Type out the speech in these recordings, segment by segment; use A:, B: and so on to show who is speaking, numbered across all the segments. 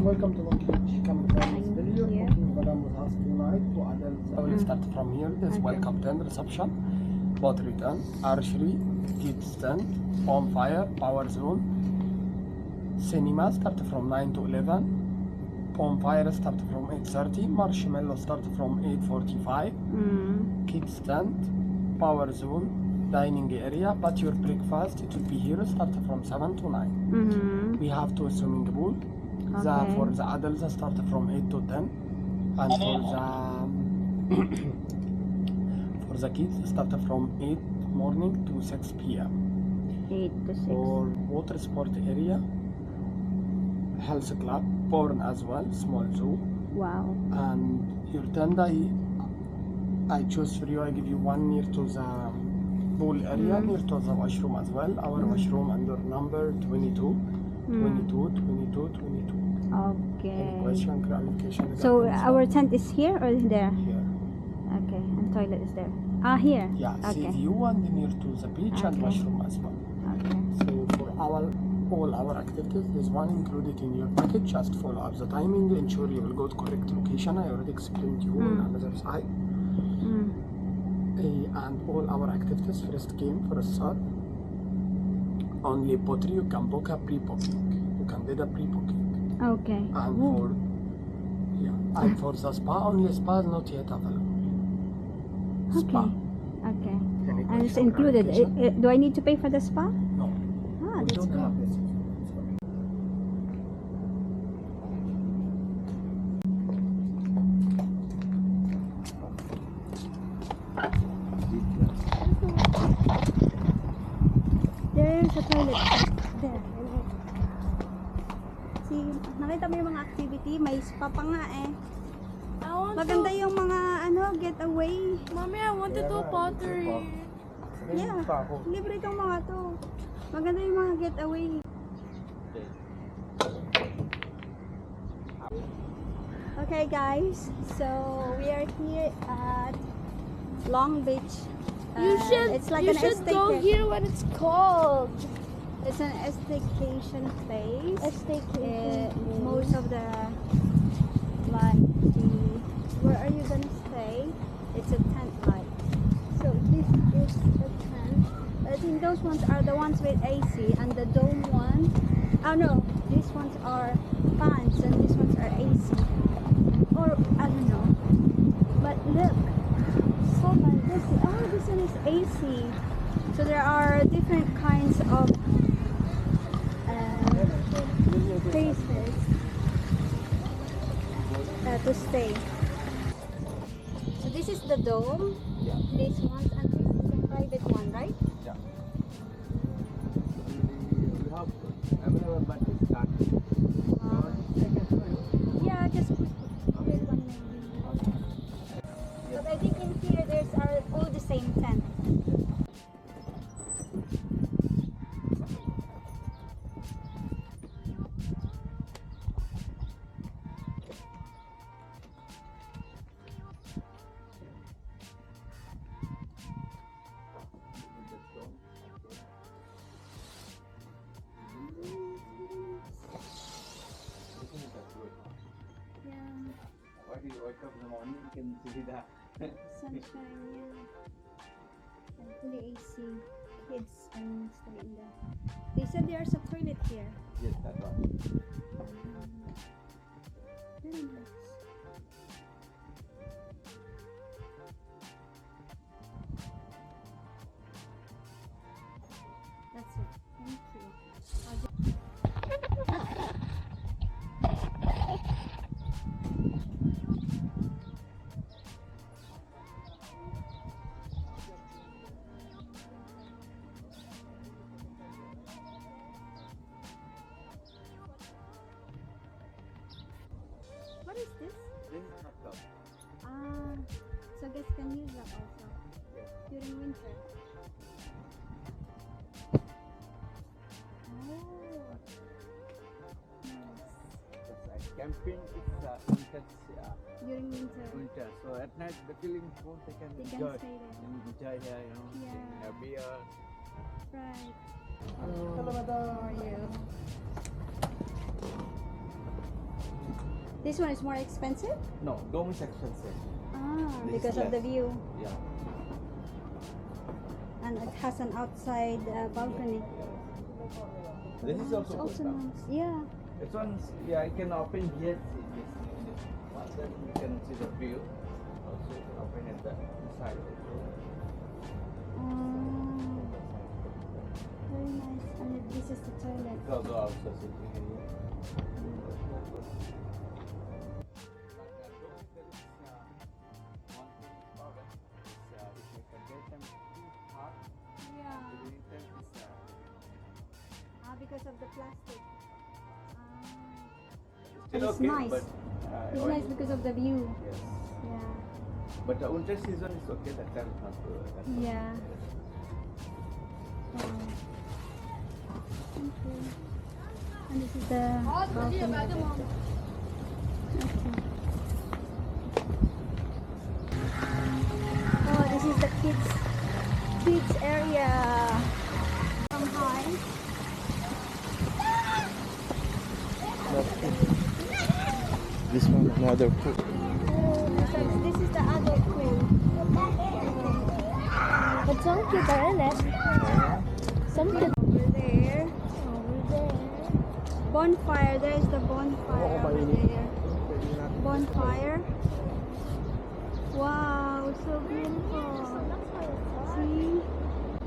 A: Welcome to Longbeach Campground. Your booking Madam was asked tonight to adults. I will start from here. This welcome tent, reception, boat return, archery, kids tent, bonfire, power zone, cinema start from 9 to 11, bonfire start from 8:30, marshmallow start from 8:45, kids tent, power zone, dining area, but your breakfast it will be here start from 7 to 9. We have two swimming pool. For the adults start from 8 to 10, and for the kids start from 8 morning to 6 p.m.
B: 8 to 6.
A: For water sport area, health club, porn as well, small zoo.
B: Wow.
A: And your tent I choose for you. I give you one near to the pool area, near to the washroom as well. Our washroom under number 22. 22, 22, 22.
B: Okay.
A: Any question, clarification?
B: So our tent is here or there?
A: Here.
B: Okay, and toilet is there. Ah, here.
A: Yeah,
B: Okay.
A: sea view and near to the beach and
B: Okay.
A: washroom as well.
B: Okay.
A: So for all our activities, there's one included in your package. Just follow up the timing, ensure you will go to correct location. I already explained to you on another side. And all our activities first came, first serve. Only pottery you can book a pre-booking. You can do the pre-booking.
B: Okay.
A: And for the spa, only spa is not yet available. Spa.
B: Okay.
A: Any
B: And it's
A: question,
B: included.
A: clarification?
B: Do I need to pay for the spa?
A: No.
B: Ah,
A: We
B: that's
A: don't have
B: good.
A: this.
B: There's a toilet. There. See, nakita mo yung mga activity? May spa pa nga eh. Maganda yung mga getaway.
C: Mommy, I want to do pottery.
B: Yeah, libre itong mga to. Maganda yung mga getaway. Okay guys, so we are here at Longbeach. It's like
C: you
B: an
C: should go here when it's cold.
B: It's an staycation place.
C: Staycation.
B: Most of the where are you gonna stay? It's a tent like. So this is the tent. I think those ones are the ones with AC, and the dome one. Oh no, these ones are fans and these ones are AC. Or I don't know. But look. Oh my, this one is AC. So there are different kinds of places to stay. So this is the dome.
A: Yeah.
B: This one and this is the private one, right?
A: Yeah. We have available, but it's not.
B: Yeah, just put this one maybe. But I think in here there's are all the same tent.
D: When you wake up in the morning, you can see the
B: Sunshine, yeah. And fully AC. Kids can stay in there. They said there's a toilet here.
D: yes, that one.
B: Very nice. That's it. Thank you. What is this?
D: This is hot tub.
B: So guests can use that also during winter. Oh, nice.
D: Camping is intense
B: During winter,
D: winter, so at night the feeling cold they can
B: they can
D: enjoy.
B: stay there.
D: Enjoy here,
B: Yeah.
D: drinking a beer.
B: Right.
A: Hello, madam.
B: How are you? This one is more expensive?
D: No, dome is expensive.
B: Ah,
D: This is
B: because of the
D: less.
B: view.
D: Yeah.
B: And it has an outside balcony.
D: This is
B: It's
D: also
B: also
D: good.
B: nice. Yeah.
D: This one's, yeah, you can open here. See this one, then you can see the view. Also, you can open at the side also.
B: Very nice. And this is the toilet.
D: It's also sitting area.
B: Yeah. Because of the plastic.
D: Still
B: It's
D: okay,
B: nice.
D: but
B: It's nice because of the view.
D: yes.
B: Yeah.
D: But the winter season is okay. That time is not good. That's why.
B: Yeah. Wow. Thank you. And this is the balcony. Okay. Oh, this is the kids area. From high.
D: This one, another pool.
B: This is the adult pool.
C: But some kids are in it. Some kids
B: Over there.
C: over there.
B: Bonfire. There is the bonfire over there. Bonfire. Wow, so beautiful. See?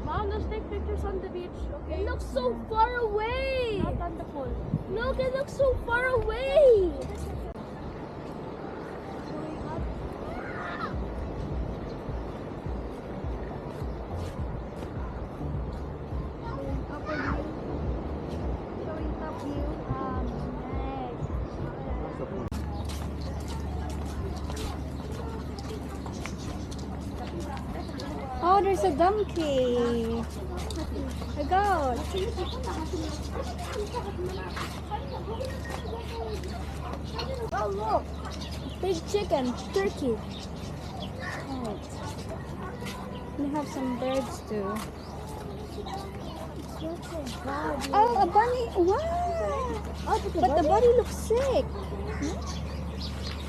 C: Mom, let's take pictures on the beach, okay? It looks so far away! Not on the pool. Look, it looks so far away!
B: Upper view. Showing top view. Nice. Oh, there's a donkey. A goat.
C: Oh, look! Big chicken, turkey.
B: Right. We have some birds too. Oh, a bunny. Wow. But the bunny looks sick.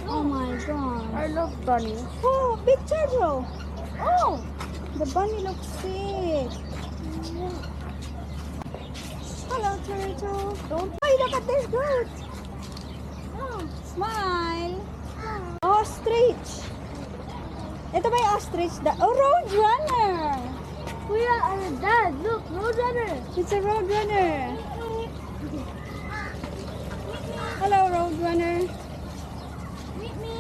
B: Oh my god.
C: I love bunny.
B: Oh, big turtle. Oh, the bunny looks sick. Hello, turtle. Don't. Oh, look at this goat. Oh, smile. Ostrich. Ito ba yung ostrich? Oh, roadrunner.
C: Kuya, Dad, look, roadrunner.
B: It's a roadrunner. Hello, roadrunner.
C: Meet me.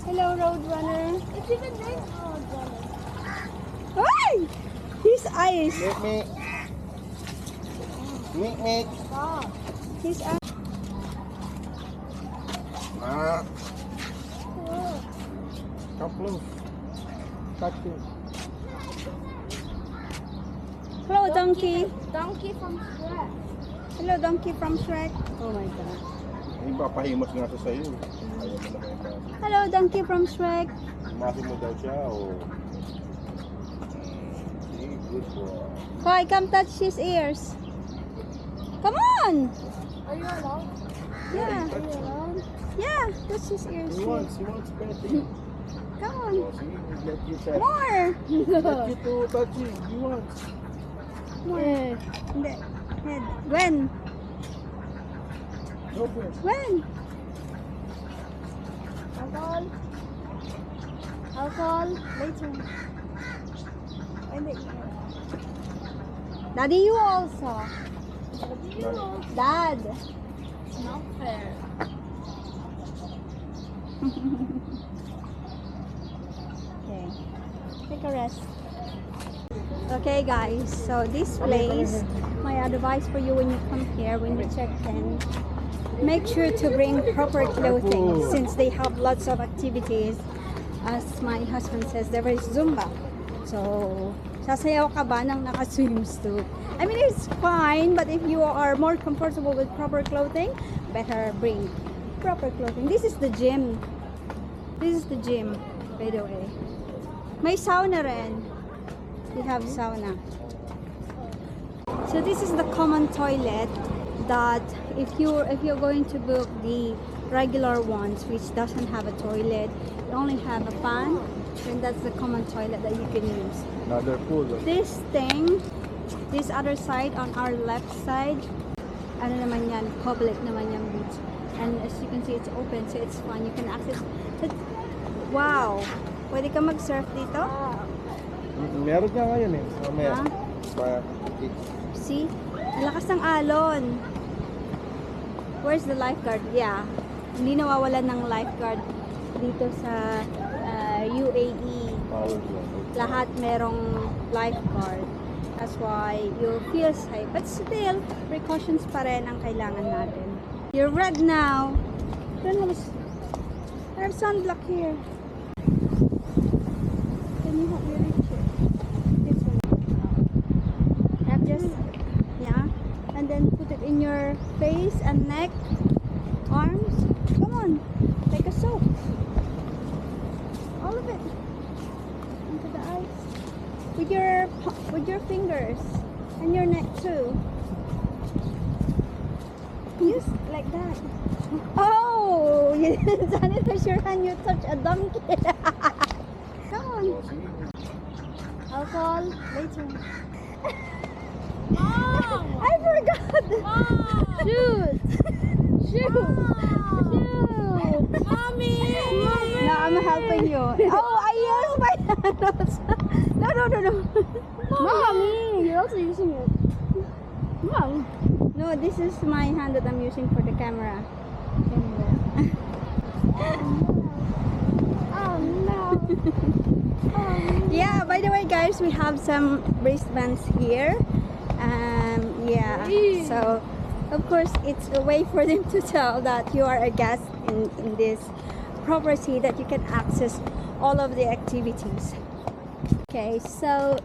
B: Hello, roadrunner.
C: It's even named roadrunner.
B: Ay! His eyes.
C: Wow.
B: His eyes.
A: Come close. Touch it.
B: Hello, donkey.
C: Donkey from Shrek.
B: Hello, donkey from Shrek. Oh my god.
E: Hindi papahimos nga siya sa'yo. Ayaw mo naman yung kaso.
B: Hello, donkey from Shrek.
E: Imasin mo daw siya o... Sige, good boy.
B: Hoy, come touch his ears. Come on.
C: Are you alone?
B: Yeah.
C: Are you alone?
B: Yeah, touch his ears.
E: He wants petting.
B: Come on.
E: O, sige, let you pet.
B: More.
E: Let you to touch him. He wants.
B: More. Hindi. Head. When?
E: Go first.
B: When?
C: Alcohol. Alcohol.
B: Later. When the ear. Daddy, you also. Dad.
C: It's not fair.
B: Okay. Take a rest. Okay guys, so this place, my advice for you when you come here, when you check in, make sure to bring proper clothing since they have lots of activities. As my husband says, there is Zumba. So, sasayaw ka ba ng naka-swimsuit? I mean, it's fine, but if you are more comfortable with proper clothing, better bring proper clothing. This is the gym. This is the gym, by the way. May sauna rin. We have sauna. So this is the common toilet that if you're going to book the regular ones, which doesn't have a toilet, you only have a fan, then that's the common toilet that you can use.
E: Another pool.
B: This thing, this other side on our left side, ano naman yan, public naman yung beach. And as you can see, it's open, so it's fun. You can access it. Wow! Pwede ka mag-surf dito?
E: Meron nga ngayon eh. Mamaya.
B: Ha?
E: Kids.
B: See? Ang lakas ng alon. Where's the lifeguard? Yeah. Hindi nawawalan ng lifeguard dito sa UAE. Lahat merong lifeguard. That's why you feel safe. But still, precautions pa rin ang kailangan natin. You're red now. I have sunblock here. Can you help me reach it? This one. Have just, yeah. And then put it in your face and neck, arms. Come on, take a soak. All of it into the eyes with your fingers and your neck too. Use like that. Oh, you didn't sanitize your hand. You touch a donkey. Come on. Alcohol later.
C: Mom!
B: I forgot.
C: Mom!
B: Shoot. Shoot. Shoot.
C: Mommy!
B: No, I'm helping you. Oh, I used my hands. No.
C: Mommy! You're also using it. Mom!
B: No, this is my hand that I'm using for the camera.
C: Oh no!
B: Yeah, by the way, guys, we have some wristbands here. Yeah, so of course it's a way for them to tell that you are a guest in this property, that you can access all of the activities. Okay, so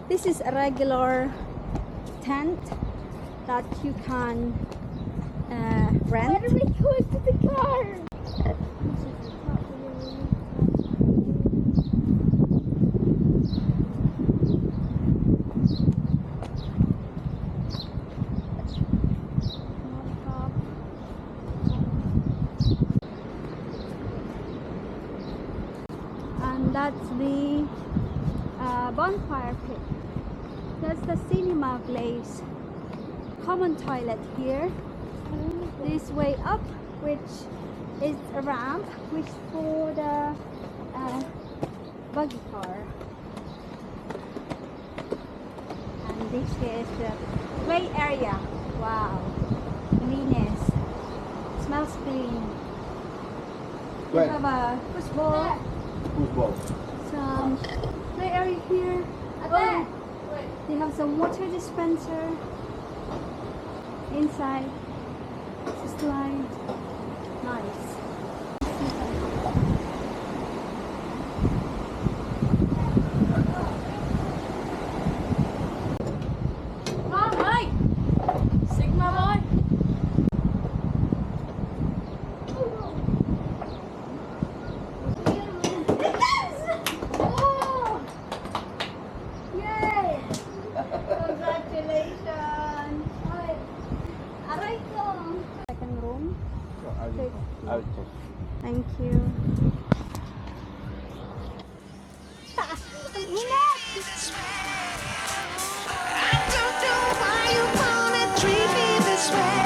B: this is a regular tent that you can rent.
C: Where do we go to the car?
B: And that's the bonfire pit. That's the cinema place. Common toilet here. This way up, which is a ramp, which for the buggy car. And this is the play area. Wow, cleanness. Smells clean. We
E: Where?
B: have a football.
E: Football.
B: Some play area here. Oh, they have some water dispenser inside. It's a slide. Nice.
C: Mom, hi! Sigma boy!
B: Oh! Yay! Congratulations! Aray ko! Second room. Thank you.
F: Treat me this way.